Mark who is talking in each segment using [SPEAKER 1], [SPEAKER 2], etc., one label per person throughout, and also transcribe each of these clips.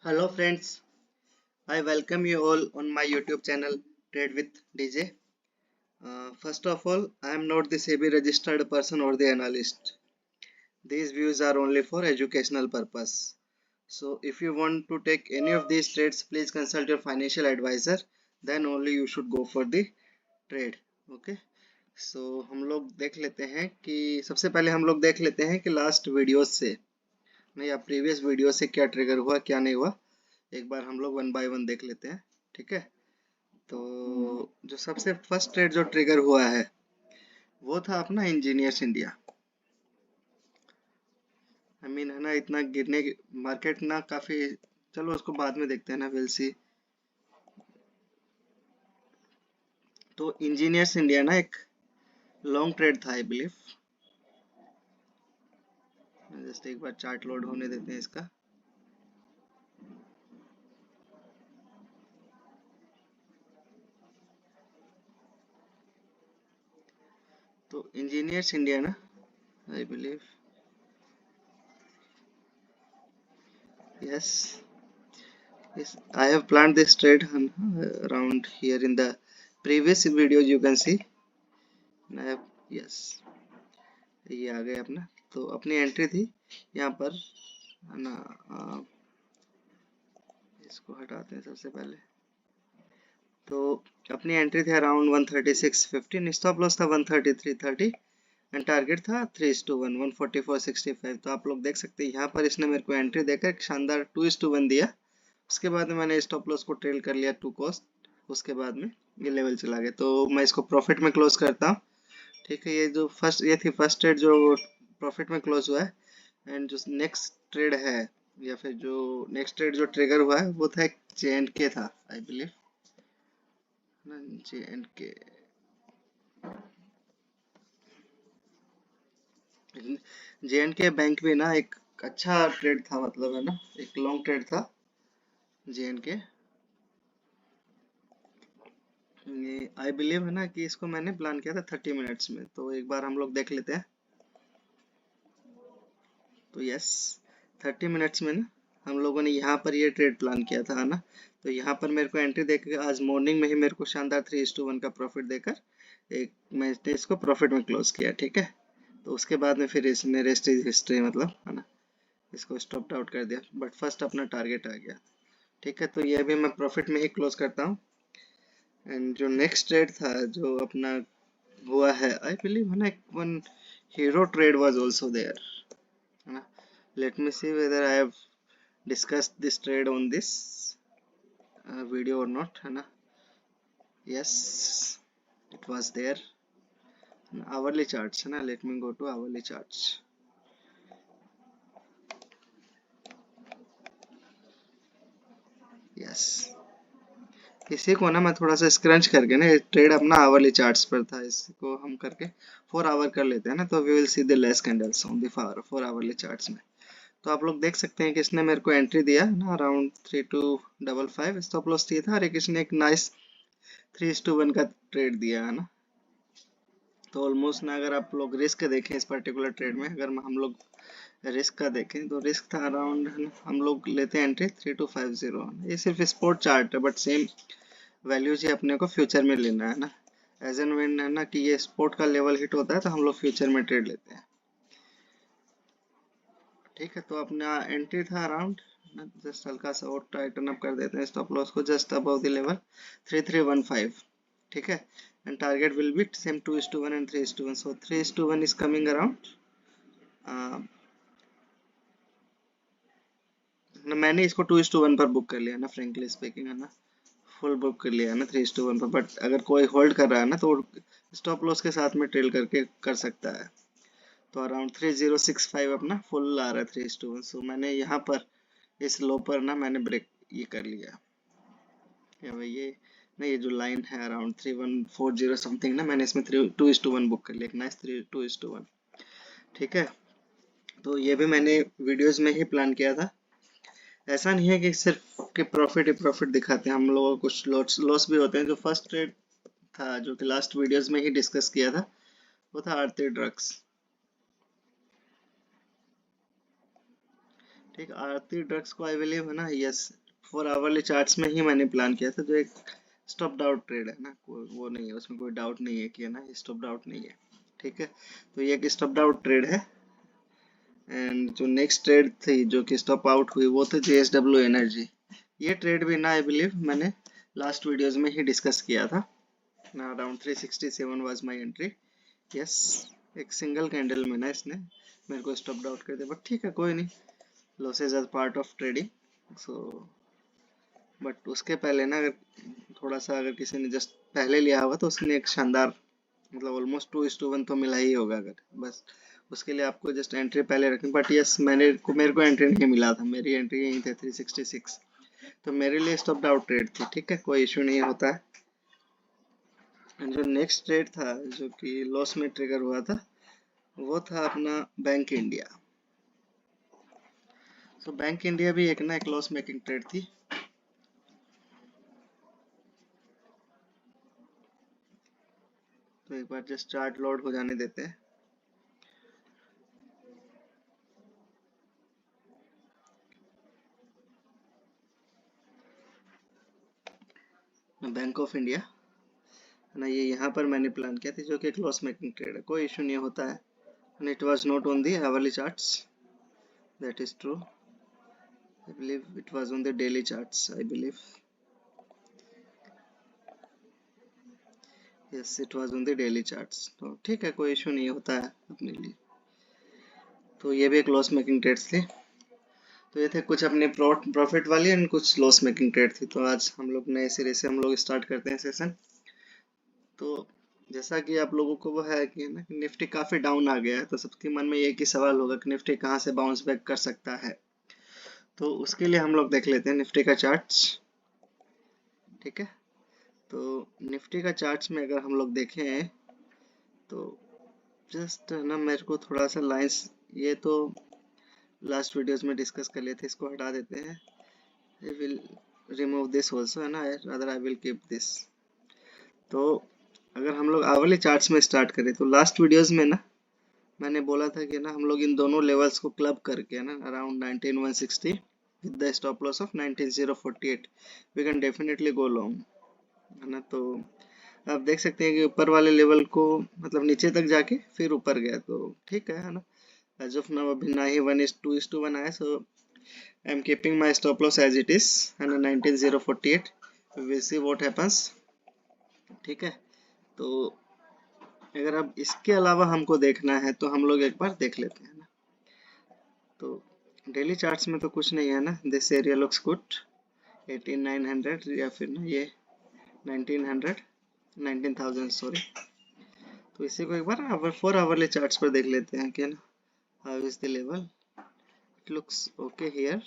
[SPEAKER 1] Hello friends, I welcome you all on my YouTube channel Trade with DJ. First of all, I am not the SEBI registered person or the analyst. These views are only for educational purpose. So if you want to take any of these trades, please consult your financial advisor. Then only you should go for the trade. Okay. So हम लोग देख लेते हैं कि सबसे पहले हम लोग देख लेते हैं कि लास्ट वीडियो से नहीं या प्रीवियस वीडियो से क्या ट्रिगर हुआ क्या नहीं हुआ। एक बार हम लोग वन बाय वन देख लेते हैं। ठीक है। तो जो सबसे फर्स्ट ट्रेड जो ट्रिगर हुआ है वो था अपना इंजीनियर्स इंडिया। आई मीन है ना इतना गिरने मार्केट ना काफी। चलो उसको बाद में देखते हैं ना, विल सी। तो इंजीनियर्स इंडिया ना एक लॉन्ग ट्रेड था आई बिलीव। जस्ट एक बार चार्ट लोड होने देते हैं इसका। तो इंजीनियर्स इंडिया ना I believe yes yes I have planned this trade around here in the previous video you can see. I have yes ये आ गया अपना। तो अपनी एंट्री थी यहाँ पर है ना। इसको हटाते हैं सबसे पहले। तो अपनी एंट्री थी अराउंड 136.15, स्टॉप लॉस था 133.30 एंड टारगेट था 3:1 144.65। तो आप लोग देख सकते हैं यहाँ पर इसने मेरे को एंट्री देकर एक शानदार 2:1 दिया। उसके बाद में मैंने स्टॉप लॉस को ट्रेल कर लिया टू कॉस्ट। उसके बाद में ये लेवल चला गया तो मैं इसको प्रॉफिट में क्लोज करता हूँ। ठीक है, ये थी फर्स्ट ट्रेड जो प्रॉफिट में क्लोज हुआ है। एंड जो नेक्स्ट ट्रेड है या फिर जो नेक्स्ट ट्रेड जो ट्रिगर हुआ है वो था एक जे एंड के था आई बिलीव ना। जे एंड के जे एंड के बैंक में ना एक अच्छा ट्रेड था, मतलब है ना एक लॉन्ग ट्रेड था जे एंड के। ये आई बिलीव है ना कि इसको मैंने प्लान किया था 30 मिनट्स में। तो एक बार हम लोग देख लेते हैं। तो यस 30 मिनट्स में ना हम लोगों ने यहाँ पर ये ट्रेड प्लान किया था, है ना। तो यहाँ पर मेरे को एंट्री देकर आज मॉर्निंग में ही मेरे को शानदार 3:1 का प्रॉफिट देकर एक मैंने इसको प्रॉफिट में क्लोज किया। ठीक है। तो उसके बाद में फिर इसने रेस्ट इज हिस्ट्री, मतलब है ना, इसको स्टॉप आउट कर दिया बट फर्स्ट अपना टारगेट आ गया। ठीक है, तो ये भी मैं प्रॉफिट में ही क्लोज करता हूँ। एंड जो नेक्स्ट ट्रेड था जो अपना हुआ है आई बिलीव है ना, एक one hero trade was also there, है ना। Let me see whether I have discussed this trade on this video or not, है ना। yes it was there। hourly charts है ना, let me go to hourly charts। yes इसी को ना मैं थोड़ा सा स्क्रंच करके ना, ट्रेड अपना आवरली चार्ट्स पर था, इसको हम करके 4 आवर कर लेते हैं ना, तो we will see the less candles on the 4 hourly charts में। तो आप लोग देख सकते हैं कि इसने मेरे को एंट्री दिया ना अराउंड 3255, स्टॉप लॉस दिया था और एक इसने एक नाइस 3:1 का ट्रेड दिया, है ना। तो ऑलमोस्ट ना अगर आप लोग रिस्क देखें इस पर्टिकुलर ट्रेड में, अगर हम लोग रिस्क का देखें तो रिस्क था अराउंड, हम लोग लेते हैं एंट्री 3250। ये सिर्फ स्पोर्ट चार्ट है बट सेम वैल्यूज ही अपने को फ्यूचर में लेना है ना। एज एंड व्हेन है ना कि ये स्पोर्ट का लेवल हिट होता है तो हम लोग फ्यूचर में ट्रेड लेते हैं। ठीक है, तो अपना एंट्री था अराउंड, जस्ट हल्का सा और टाइटन अप कर देते हैं स्टॉप लॉस को जस्ट अबव द लेवल 3315। ठीक है, and target will B same 2:1 and 3:1। So 3:1 is coming around ना। मैंने इसको 2:1 पर बुक कर लिया ना, फ्रेंकली स्पीकिंग, है ना। फुल बुक कर लिया है ना 3:1 पर। बट अगर कोई होल्ड कर रहा है ना तो स्टॉप लॉस के साथ में ट्रेल करके कर सकता है। तो अराउंड 3065 अपना फुल आ रहा है 3:1। सो मैंने यहाँ पर इस लो पर ना मैंने ब्रेक ये कर लिया। या भाई ये ना, ये जो लाइन है अराउंड 3140 समथिंग ना, मैंने इसमें 2:1 बुक कर लिया, एक नाइस 2:1। ठीक है, तो ये भी मैंने वीडियोस में ही प्लान किया था। ऐसा नहीं है कि सिर्फ कि प्रॉफिट ही प्रॉफिट दिखाते हैं, हम लोगों को कुछ लॉस लॉस भी होते हैं। जो फर्स्ट ट्रेड था जो कि लास्ट वीडियोस में ही डिस्कस किया था वो था आरती ड्रग्स। ठीक, आरती ड्रग्स को आई बिलीव है ना, यस, फॉर आवरली चार्ट्स में ही मैंने प्लान किया था, जो एक स्टॉप आउट ट्रेड है ना, वो नहीं है, उसमें कोई डाउट नहीं है कि है ना स्टॉप आउट नहीं है। ठीक है, तो ये एक स्टॉप आउट ट्रेड है। एंड जो नेक्स्ट ट्रेड थी जो कि स्टॉप आउट हुई वो थी जेएसडब्ल्यू एनर्जी। ये ट्रेड भी ना आई बिलीव मैंने लास्ट वीडियोस में ही डिस्कस किया था ना। Around 367 was my entry. Yes, एक सिंगल कैंडल में ना इसने मेरे को स्टॉप आउट कर दिया, बट ठीक है, कोई नहीं, losses are part of trading. So but उसके पहले ना, अगर थोड़ा सा अगर किसी ने जस्ट पहले लिया हुआ तो उसने एक शानदार, मतलब ऑलमोस्ट 2:1 तो मिला ही होगा, अगर बस उसके लिए आपको जस्ट एंट्री पहले रखनी। बट यस, मेरे को एंट्री नहीं मिला था, मेरी एंट्री यही थी 366, तो मेरे लिए स्टॉप आउट ट्रेड थी। ठीक है, कोई इशू नहीं होता है। जो नेक्स्ट ट्रेड था जो कि लॉस में ट्रिगर हुआ था वो था अपना बैंक इंडिया। तो बैंक इंडिया भी एक ना एक लॉस मेकिंग ट्रेड थी। तो एक बार जस्ट चार्ट लोड हो जाने देते हैं। बैंक ऑफ इंडिया है ना, ये यहाँ पर मैंने प्लान किया था, जो कि एक लॉस मेकिंग ट्रेड है, कोई इशू नहीं होता है। And it was not on the hourly charts, that is true. I believe it was on the daily charts, I believe. Yes, it was on the daily charts, तो ठीक है, कोई issue नहीं होता है अपने लिए। तो ये भी एक लॉस मेकिंग ट्रेड्स थी। तो ये थे कुछ अपने प्रॉफिट वाली एंड कुछ लॉस मेकिंग ट्रेड थी। तो आज हम लोग नए सिरे से हम लोग स्टार्ट करते हैं सेशन। तो जैसा कि आप लोगों को वो है कि ना निफ्टी काफी डाउन आ गया है, तो सबके मन में एक ही सवाल होगा कि निफ्टी कहाँ से बाउंस बैक कर सकता है। तो उसके लिए हम लोग देख लेते हैं निफ्टी का चार्ट्स। ठीक है, तो निफ्टी का चार्ट्स में अगर हम लोग देखें तो जस्ट ना मेरे को थोड़ा सा लाइंस, ये तो लास्ट वीडियोस में डिस्कस कर लिए थे, इसको हटा देते हैं। I will remove this also है ना, other I will keep this. तो अगर हम लोग आवरली चार्ट्स में स्टार्ट करें तो लास्ट वीडियोस में ना मैंने बोला था कि ना हम लोग इन दोनों लेवल्स को क्लब करके ना around 19160 with the stop loss of 19048 we can definitely go long, है ना। तो आप देख सकते हैं कि ऊपर वाले लेवल को मतलब नीचे तक जाके फिर ऊपर गया, तो ठीक है ना। एज ऑफ नाउ अभी ना ही 1:2:1 आया, so I am keeping my stop loss as it is, है ना, 19048। We will see what happens. ठीक है, तो अगर अब इसके अलावा हमको देखना है तो हम लोग एक बार देख लेते हैं ना। तो डेली चार्ट्स में तो कुछ नहीं है ना, दिस एरिया लुक्स गुड, 18900 या फिर ना ये 1900, 19000 सॉरी। तो इसी को एक बार आवर 4 आवरली चार्ट्स पर देख लेते हैं कि ना how is the level. It looks okay here.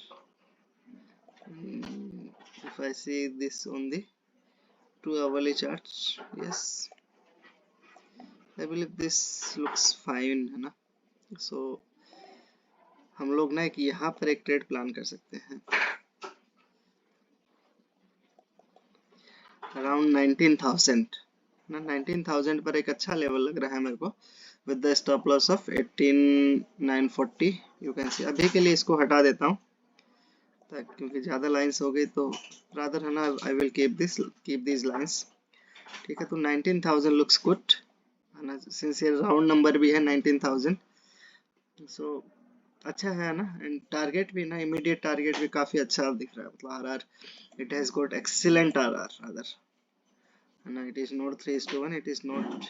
[SPEAKER 1] If I see this on the 2 hourly charts, yes, I believe this looks fine, है ना। सो हम लोग ना एक यहाँ पर एक ट्रेड प्लान कर सकते हैं अराउंड 19000 ना। 19000 पर एक अच्छा लेवल लग रहा है मेरे को, with the stop loss of 18940। You can see अभी के लिए इसको हटा देता हूँ क्योंकि ज्यादा लाइंस हो गई, तो रादर है ना I will keep this lines. ठीक है, तो 19000 लुक्स गुड, है ना, सिंस ये राउंड नंबर भी है 19000। सो अच्छा है ना। एंड टारगेट भी ना, इमीडिएट टारगेट भी काफी अच्छा दिख रहा है, मतलब RR, it has got excellent RR rather, है ना। It is not 3:1, it is not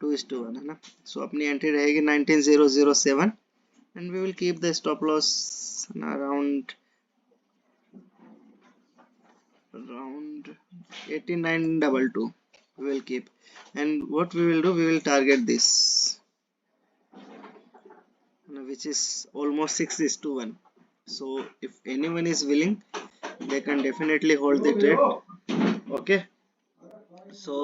[SPEAKER 1] 2:1, है ना। सो अपनी एंट्री रहेगी 19007 and we will keep the stop loss around 8922 we will keep. And what we will do, we will target this, which is almost 6:1. So if anyone is willing, they can definitely hold the trade. Okay, so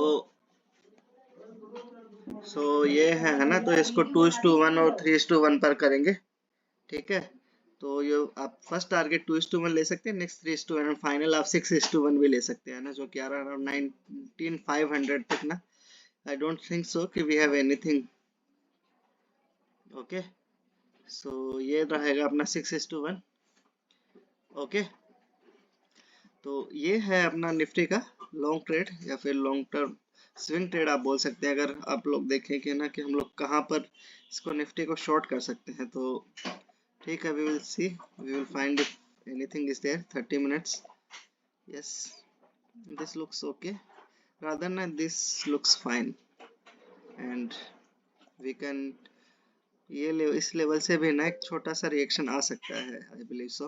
[SPEAKER 1] ये है ना, तो इसको 2:1 और 3:1 पर करेंगे। ठीक है, तो ये आप फर्स्ट टारगेट 2:1 ले सकते हैं, नेक्स्ट 3:1 और फाइनल आप 6:1 भी ले सकते हैं ना, जो कि आ रहा है अराउंड 19500 तक ना। आई डोंट थिंक सो कि we have anything. Okay, so ये रहेगा अपना 6:1। ओके, तो ये है अपना निफ्टी का लॉन्ग ट्रेड या फिर लॉन्ग टर्म स्विंग ट्रेड आप बोल सकते हैं। अगर आप लोग देखें कि ना कि हम लोग कहाँ पर इसको निफ्टी को शॉर्ट कर सकते हैं, तो ठीक है, we will see, we will find if anything is there. 30 minutes, yes, this looks okay, rather ना this looks fine, and we can, इस लेवल से भी ना एक छोटा सा रिएक्शन आ सकता है, आई बिलीव सो,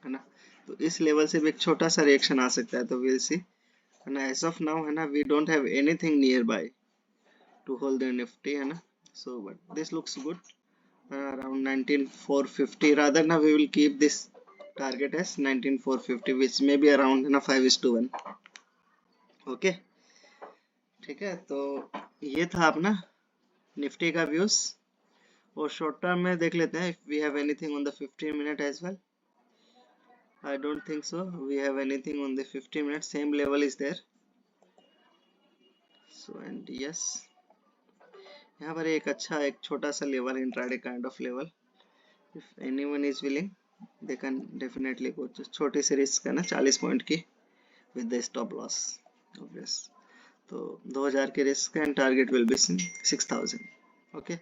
[SPEAKER 1] है ना। तो इस लेवल से भी एक छोटा सा रिएक्शन आ सकता है, तो विल सी, है ना। एज ऑफ नाउ, है ना, we don't have anything near by to hold the Nifty, है ना। So but this looks good, around 19450, rather now we will keep this target as 19450, which may be around, 5:1, okay. ठीक है, तो ये था अपना निफ्टी का व्यूज। और शॉर्ट टर्म में देख लेते हैं if we have anything on the 15 minute as well. I don't think so we have anything on the 15 minutes, same level is there, so and yes, यहाँ पर एक अच्छा एक छोटा सा level, intraday kind of level, if anyone is willing they can definitely go, छोटी सी risk है ना, 40 पॉइंट की with the stop loss obvious, तो 2000 के risk and target will be 6000, okay.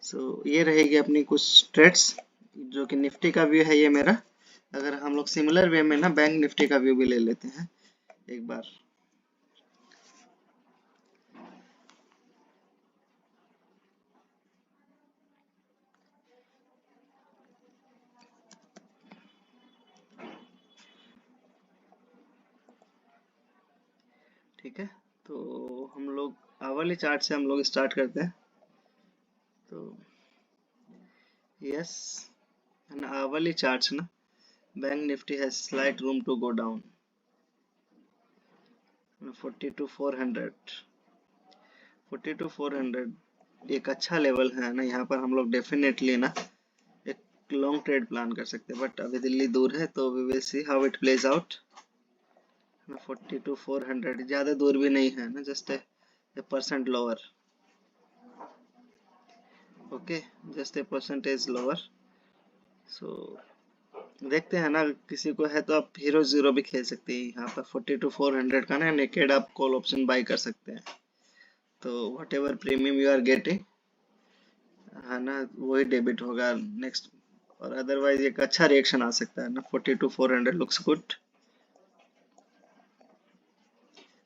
[SPEAKER 1] So ये रहेगी अपनी कुछ ट्रेड्स जो कि निफ्टी का व्यू है ये मेरा। अगर हम लोग सिमिलर वे में ना बैंक निफ्टी का व्यू भी ले लेते हैं एक बार, ठीक है। तो हम लोग आवरली चार्ट से हम लोग स्टार्ट करते हैं। तो यस, एन आवरली चार्ट ना, bank Nifty has slight room to go down 42,400, 42,400 एक अच्छा लेवल है ना। यहाँ पर हम लोग डेफिनेटली ना एक लॉन्ग ट्रेड प्लान कर सकते हैं, बट अभी दिल्ली दूर है, तो we will see how it plays out. 42,400 ज़्यादा दूर भी नहीं है ना, just a percent lower, okay, just a percentage lower. So देखते हैं ना, किसी को है तो आप हीरो जीरो भी खेल सकते हैं यहाँ पर। 42,400 का ना नेकेड आप कॉल ऑप्शन बाई कर सकते हैं, तो whatever premium you are getting, है ना, वही डेबिट होगा नेक्स्ट। और अदरवाइज एक अच्छा रिएक्शन आ सकता है ना। 42,400 लुक्स गुड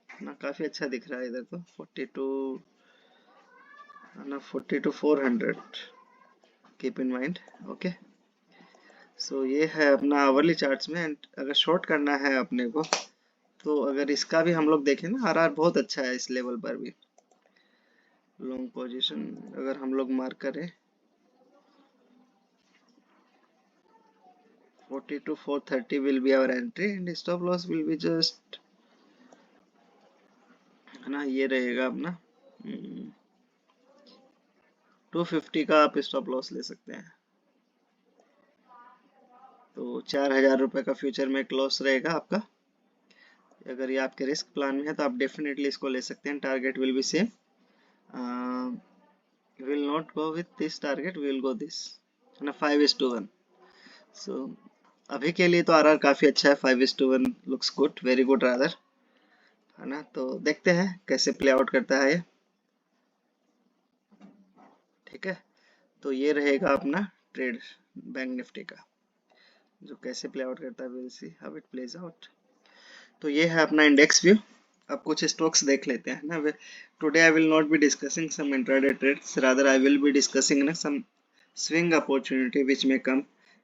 [SPEAKER 1] ना, काफी अच्छा दिख रहा है इधर तो। 42 है ना, 42,400 keep in mind, okay. So ये है अपना आवरली चार्ट्स में, एंड अगर शॉर्ट करना है अपने को, तो अगर इसका भी हम लोग देखें ना, आरआर बहुत अच्छा है इस लेवल पर भी। लॉन्ग पोजीशन अगर हम लोग मार्क करें 42,430 will be our entry and stop loss will be just, है ना, ये रहेगा अपना 250 का आप स्टॉप लॉस ले सकते हैं। तो 4,000 रुपए का फ्यूचर में लॉस रहेगा आपका। अगर ये आपके रिस्क प्लान में है तो आप डेफिनेटली इसको ले सकते हैं। Target will B same, will not go with this target, will go this, है ना, 5:1। सो अभी के लिए तो आरआर काफी अच्छा है। 5:1 looks good, very good rather, है ना। तो देखते हैं कैसे प्ले आउट करता है ये, ठीक है। तो ये रहेगा अपना ट्रेड बैंक निफ्टी का, जो कैसे प्ले आउट करता है, will see how it plays out. तो ये है अपना इंडेक्स व्यू। अब कुछ स्टॉक्स देख लेते हैं ना। Today I will not be discussing some intraday trades, rather I will be discussing ना सम स्विंग अपॉर्चुनिटी विच में come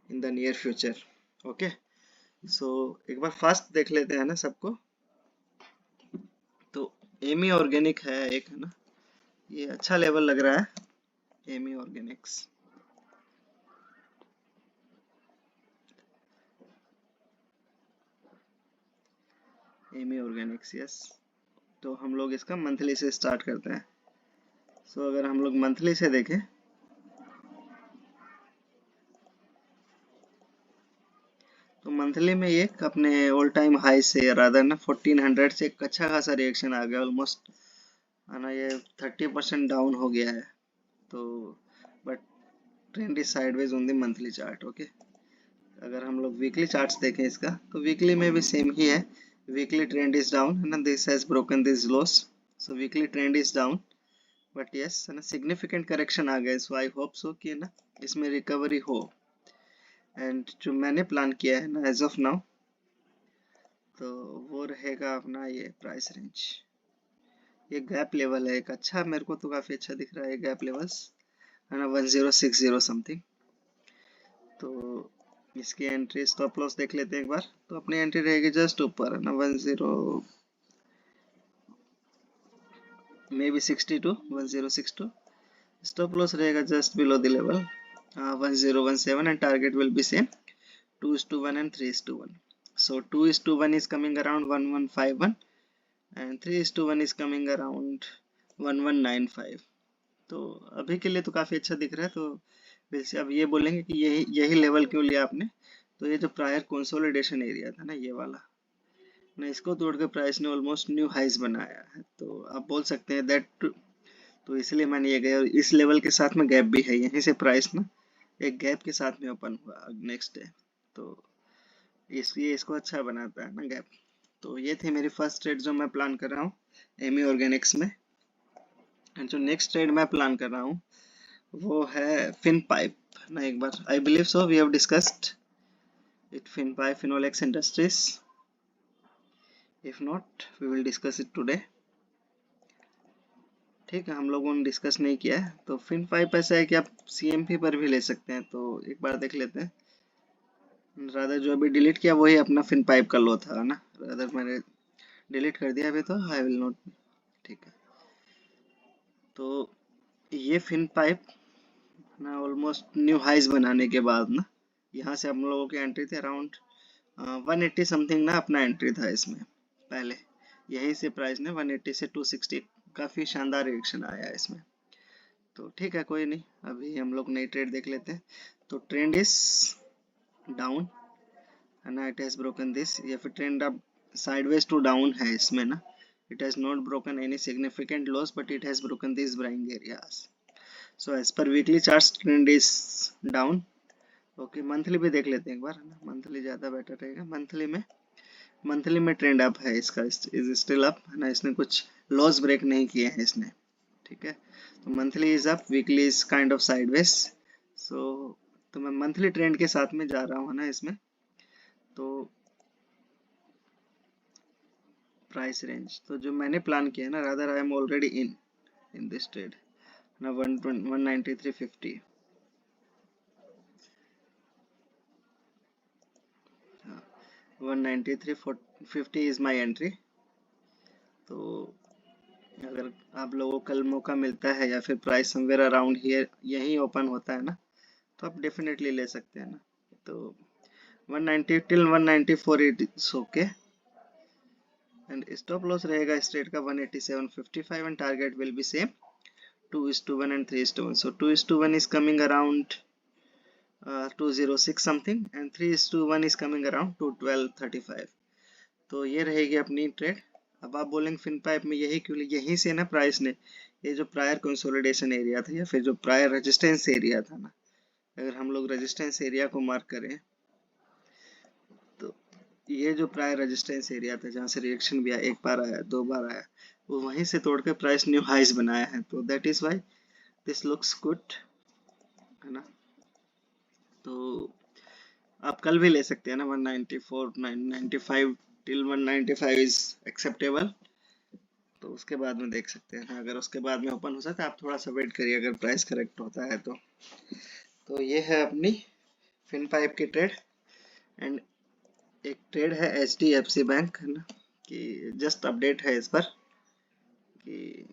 [SPEAKER 1] in the near future, okay. So एक बार फास्ट देख लेते हैं ना सबको। तो एमी ऑर्गेनिक है एक, है ना, ये अच्छा लेवल लग रहा है, एमी ऑर्गेनिक्स। एमी ऑर्गेनिक्स, यस। तो हम लोग इसका मंथली से स्टार्ट करते हैं। सो अगर हम लोग मंथली से देखें, तो मंथली में ये अपने ऑल टाइम हाई से रादर ना 1400 से एक अच्छा खासा रिएक्शन आ गया ऑलमोस्ट, है ना। ये 30% डाउन हो गया है, तो but trend is sideways on the monthly chart. Okay, अगर हम लोग वीकली चार्ट्स देखें इसका, तो वीकली में भी सेम ही है। वीकली ट्रेंड इज डाउन है ना, this has broken this loss, so weekly trend is down, but yes है ना, सिग्निफिकेंट करेक्शन आ गया, सो आई होप सो कि ना इसमें रिकवरी हो। एंड जो मैंने प्लान किया है ना एज ऑफ नाउ, तो वो रहेगा अपना ये प्राइस रेंज, ये गैप लेवल है एक अच्छा, मेरे को तो काफी अच्छा दिख रहा है गैप लेवल्स है ना, 1060 समथिंग। तो इसकी एंट्री स्टॉप लॉस देख लेते हैं एक बार, तो अपनी एंट्री रहेगी जस्ट ऊपर है ना, 1062 स्टॉप लॉस रहेगा just below the level 1017 and target will B same 2:1 and 3:1. So 2:1 is coming around 1151 and 3:1 is coming around 1195. तो अभी के लिए तो काफी अच्छा दिख रहा है। तो वैसे अब ये बोलेंगे कि यही यही लेवल क्यों लिया आपने, तो ये जो प्रायर कंसोलिडेशन एरिया था ना, ये वाला ना, इसको तोड़ के प्राइस ने ऑलमोस्ट न्यू हाइज बनाया है, तो आप बोल सकते हैं दैट, तो इसलिए मैंने ये गया, और इस लेवल के साथ में गैप भी है, यहीं से प्राइस ना एक गैप के साथ में ओपन हुआ नेक्स्ट डे, तो ये इसको अच्छा बनाता है ना गैप। तो ये थी मेरी फर्स्ट ट्रेड जो मैं प्लान कर रहा हूँ एमी ऑर्गेनिक्स में। एंड जो नेक्स्ट ट्रेड मैं प्लान कर रहा हूँ वो है फिन पाइप ना, एक बार I believe so we have discussed it, fin pipe Finolex industries, if not we will discuss it today. ठीक है, हम लोगों ने डिस्कस नहीं किया है। तो फिन पाइप ऐसा है कि आप सीएमपी पर भी ले सकते हैं, तो एक बार देख लेते हैं। रादर जो अभी डिलीट किया वही अपना फिन पाइप का लो था ना, रादर मैंने डिलीट कर दिया अभी, तो आई विल नॉट। ठीक है, तो ये फिन पाइप ना ऑलमोस्ट न्यू हाइज बनाने के बाद ना, यहाँ से हम लोगों की एंट्री थी अराउंड 180 समथिंग ना, अपना एंट्री था इसमें पहले, यही से प्राइस ने 180 से 260 काफी शानदार रिएक्शन आया है इसमें। तो ठीक है, कोई नहीं, अभी हम लोग नई ट्रेड देख लेते हैं। तो ट्रेंड इज डाउन है ना, इट हैज ब्रोकन दिस, या फिर ट्रेंड अब साइडवेज टू डाउन है इसमें ना, it has not broken any significant loss but it has broken this buying areas. So as per weekly charts trend is down. Okay, monthly भी देख लेते हैं एक बार है ना, मंथली ज्यादा बेटर रहेगा। मंथली में ट्रेंड अप है इसका, इज स्टिल अप है ना, इसने कुछ लॉस ब्रेक नहीं किए हैं इसने। ठीक है, तो monthly is up, weekly is kind of sideways. So तो मैं मंथली ट्रेंड के साथ में जा रहा हूँ ना इसमें। तो प्राइस रेंज तो जो मैंने प्लान किया है ना, rather I am already in this trade ना, 193.50 193.50 इज माई एंट्री। तो अगर आप लोगों को कल मौका मिलता है या फिर प्राइस समवेयर अराउंड हियर यही ओपन होता है ना, तो आप डेफिनेटली ले सकते हैं ना। तो 190 till 194 it is okay, and stop loss रहेगा इस ट्रेड का 187.55 and target will B same 2:1 and 3:1. So 2:1 is coming around 206 something and 3:1 is coming around 212.35. तो ये रहेगी अपनी ट्रेड। अब आप बोलेंगे फिन पाइप में यही क्यों, यहीं से ना प्राइस ने ये जो प्रायर कंसोलिडेशन एरिया था या फिर जो प्रायर रेजिस्टेंस एरिया था ना, अगर हम लोग रेजिस्टेंस एरिया को मार्क करें, तो ये जो प्रायर रेजिस्टेंस एरिया था जहाँ से रिएक्शन भी आया, एक बार आया, दो बार आया, वो वहीं से तोड़ के प्राइस न्यू हाइज बनाया है। तो that is why this looks good है ना। तो आप कल भी ले सकते हैं ना, 194 995 टिल 195 इज एक्सेप्टेबल। तो उसके बाद में देख सकते हैं, अगर उसके बाद में ओपन हो सकता है, आप थोड़ा सा वेट करिए अगर प्राइस करेक्ट होता है तो ये है अपनी फिन पाइप की ट्रेड। एंड एक ट्रेड है HDFC बैंक है ना, कि जस्ट अपडेट है इस पर कि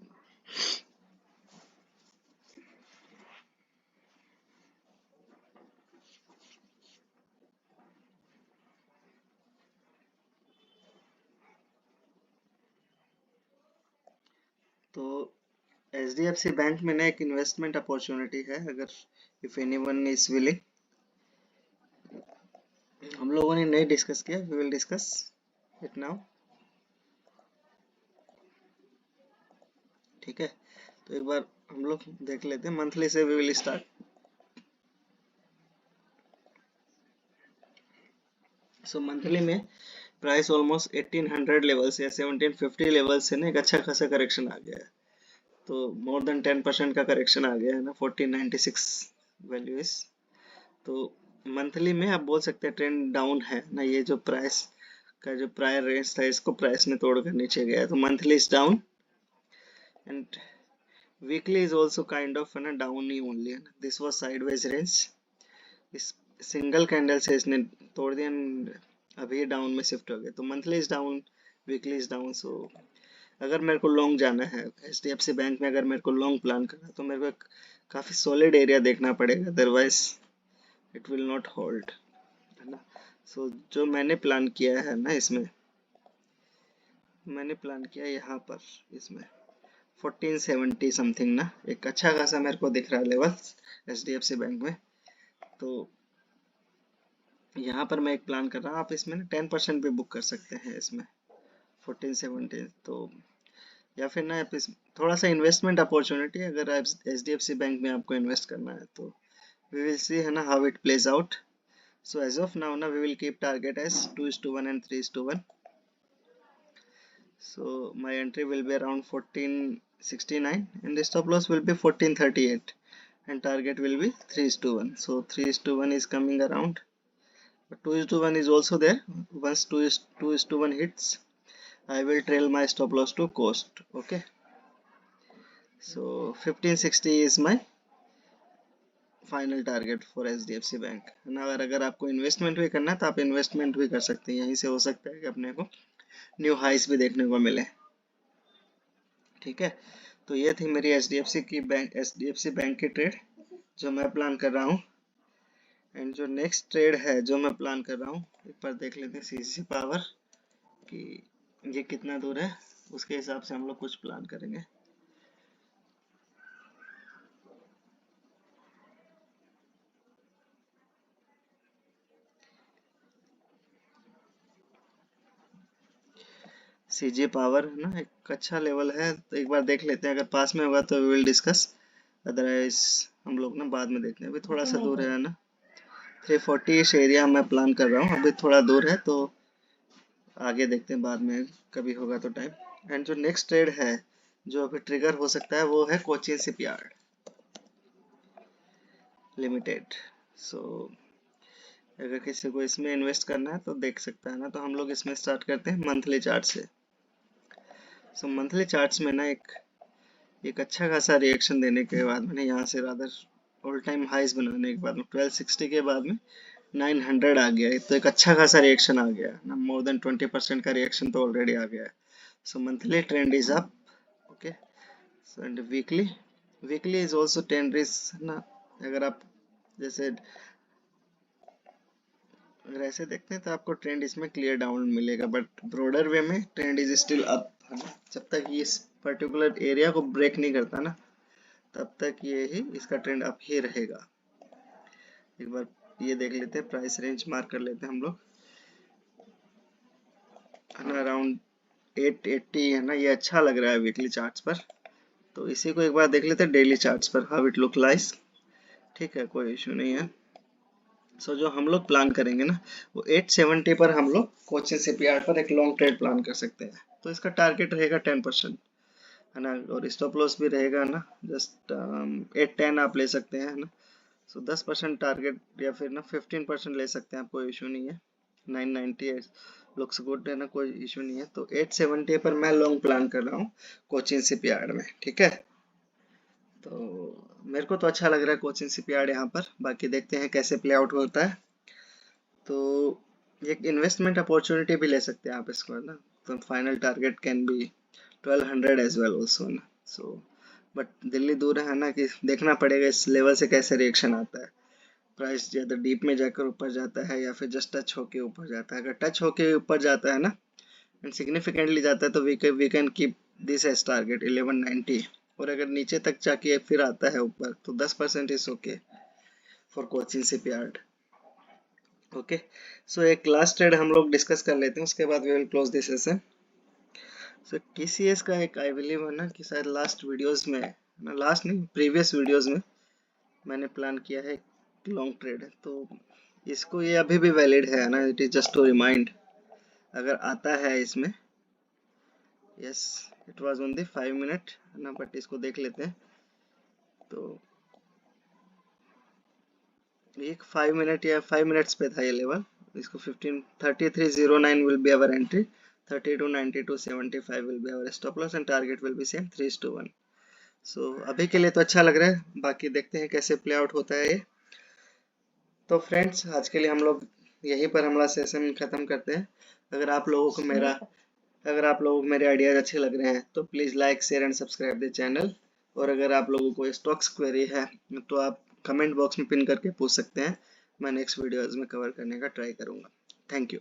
[SPEAKER 1] तो HDFC बैंक में ना एक इन्वेस्टमेंट अपॉर्चुनिटी है, अगर इफ एनीवन इज विलिंग। हम लोगों ने नहीं डिस्कस किया, we will discuss it now. ठीक है, तो एक बार हम लोग देख लेते हैं, मंथली से we will start. So monthly में प्राइस ऑलमोस्ट 1800 लेवल से या 1750 लेवल से ना एक अच्छा खासा करेक्शन आ गया है। तो मोर देन 10% का करेक्शन आ गया है ना, 1496 वैल्यू इज। तो मंथली में आप बोल सकते हैं ट्रेंड डाउन है ना, ये जो प्राइस का जो प्रायर रेंज था इसको प्राइस ने तोड़कर नीचे गया है, तो monthly is down and weekly is also kind of है ना डाउन ही ओनली है ना, दिस वाज साइडवेज रेंज, इस सिंगल कैंडल से इसने तोड़ दिया and अभी डाउन में शिफ्ट हो गया। तो monthly is down, weekly is down. So अगर मेरे को लॉन्ग जाना है HDFC बैंक में, अगर मेरे को लॉन्ग प्लान करना है तो मेरे को एक काफ़ी सॉलिड एरिया देखना पड़ेगा, otherwise it will not hold, है ना। सो जो मैंने प्लान किया है ना, इसमें मैंने प्लान किया यहाँ पर, इसमें 1470 समथिंग ना, एक अच्छा खासा मेरे को दिख रहा है लेवल HDFC बैंक में। तो यहाँ पर मैं एक प्लान कर रहा हूँ, आप इसमें ना 10% भी बुक कर सकते हैं इसमें 1470। तो या फिर ना आप इस थोड़ा सा इन्वेस्टमेंट अपॉर्चुनिटी, अगर आप HDFC बैंक में आपको इन्वेस्ट करना है तो वी विल सी है ना how it plays out. So as of now ना we will keep target as 2:1 and 3:1। So my entry will be around 1469 and the stop loss will be 1438 and target will be 3:1. So 3:1 is coming around, but 2:1 is also there. Once 2:1 hits, I will trail my stop loss to cost. Okay, so 1560 is my final target for HDFC bank है ना। अगर आपको investment भी करना है तो आप investment भी कर सकते हैं, यहीं से हो सकता है कि अपने को न्यू हाइस भी देखने को मिले। ठीक है, तो ये थी मेरी HDFC बैंक की ट्रेड जो मैं प्लान कर रहा हूँ। एंड जो नेक्स्ट ट्रेड है जो मैं प्लान कर रहा हूँ, एक बार देख लेते हैं CC पावर कि ये कितना दूर है, उसके हिसाब से हम लोग कुछ प्लान करेंगे। CG पावर है ना, एक अच्छा लेवल है, तो एक बार देख लेते हैं, अगर पास में होगा तो वी विल डिस्कस, अदरवाइज हम लोग ना बाद में देखते हैं। अभी थोड़ा सा दूर है ना, 340 इस एरिया में प्लान कर रहा हूँ, अभी थोड़ा दूर है तो आगे देखते हैं, बाद में कभी होगा तो टाइम। एंड जो नेक्स्ट ट्रेड है जो अभी ट्रिगर हो सकता है वो है कोचिन शिपयार्ड लिमिटेड। सो अगर किसी को इसमें इन्वेस्ट करना है तो देख सकता है ना, तो हम लोग इसमें स्टार्ट करते हैं मंथली चार्ट से। सो मंथली चार्ट्स में ना एक अच्छा खासा रिएक्शन देने के बाद मैंने यहाँ से रादर ऑल टाइम हाइज बनाने के बाद में 1260 के बाद में 900 आ गया है, तो एक अच्छा खासा रिएक्शन आ गया ना, मोर देन 20% का रिएक्शन तो ऑलरेडी आ गया है। सो monthly trend is up. Okay, so and weekly is also trend is ना, अगर आप जैसे अगर ऐसे देखते हैं तो आपको ट्रेंड इसमें क्लियर डाउन मिलेगा, बट ब्रॉडर वे में ट्रेंड इज स्टिल अप है ना। जब तक ये इस पर्टिकुलर एरिया को ब्रेक नहीं करता ना, तब तक ये ही इसका ट्रेंड अप ही रहेगा। एक बार ये देख लेते हैं, प्राइस रेंज मार्क कर लेते हैं हम लोग है ना, अराउंड 880 है ना, ये अच्छा लग रहा है वीकली चार्ट्स पर। तो इसी को एक बार देख लेते हैं डेली चार्ट्स पर, हाउ इट लुक लाइक। ठीक है, कोई इशू नहीं है। सो जो हम लोग प्लान करेंगे ना, वो 870 पर हम लोग कोचिन शिपयार्ड पर एक लॉन्ग ट्रेड प्लान कर सकते हैं। तो इसका टारगेट रहेगा 10% है ना, और स्टॉप लॉस भी रहेगा ना जस्ट 810 आप ले सकते हैं है ना। सो 10% टारगेट या फिर ना 15% ले सकते हैं आप, कोई इशू नहीं है। 990 लुक्स गुड है ना, कोई इशू नहीं है। तो 870 पर मैं लॉन्ग प्लान कर रहा हूँ कोचिन शिपयार्ड में। ठीक है, तो मेरे को तो अच्छा लग रहा है कोचिन शिपयार्ड यहाँ पर, बाकी देखते हैं कैसे प्ले आउट होता है। तो एक इन्वेस्टमेंट अपॉर्चुनिटी भी ले सकते हैं आप इसको है ना, तो final target can be 1200 as well also ना। सो बट दिल्ली दूर है ना, कि देखना पड़ेगा इस लेवल से कैसे रिएक्शन आता है, प्राइस ज़्यादा डीप में जाकर ऊपर जाता है या फिर जस्ट टच होके ऊपर जाता है। अगर टच होके ऊपर जाता है ना एंड सिग्निफिकेंटली जाता है तो we can keep this as target 1190। और अगर नीचे तक जाके फिर आता है ऊपर तो 10% is okay for Cochin shipyard. Okay, so एक लास्ट ट्रेड हम लोग डिस्कस कर लेते हैं, उसके बाद we will close this session. So TCS का एक आई बिलीव है ना कि शायद लास्ट वीडियोस में ना, लास्ट नहीं प्रीवियस वीडियोस में मैंने प्लान किया है लॉन्ग ट्रेड है। तो इसको ये अभी भी वैलिड है ना, it is just to remind. अगर आता है इसमें, yes it was only 5 minute ना, बट इसको देख लेते हैं। तो एक 5 मिनट या 5 मिनट्स पे था ये लेवल। इसको 15 3309 will be our entry, 3292 75 will be our stop loss and target will B same 3:1। सो अभी के लिए तो अच्छा लग रहा है, बाकी देखते हैं कैसे प्ले आउट होता है ये। तो फ्रेंड्स आज के लिए हम लोग यहीं पर हमारा सेशन खत्म करते हैं। अगर आप लोगों को मेरा अगर आप लोगों को मेरे आइडियाज अच्छे लग रहे हैं तो please like share and subscribe the channel. और अगर आप लोगों को स्टॉक्स क्वेरी है तो आप कमेंट बॉक्स में पिन करके पूछ सकते हैं, मैं नेक्स्ट वीडियोज़ में कवर करने का ट्राई करूँगा। Thank you.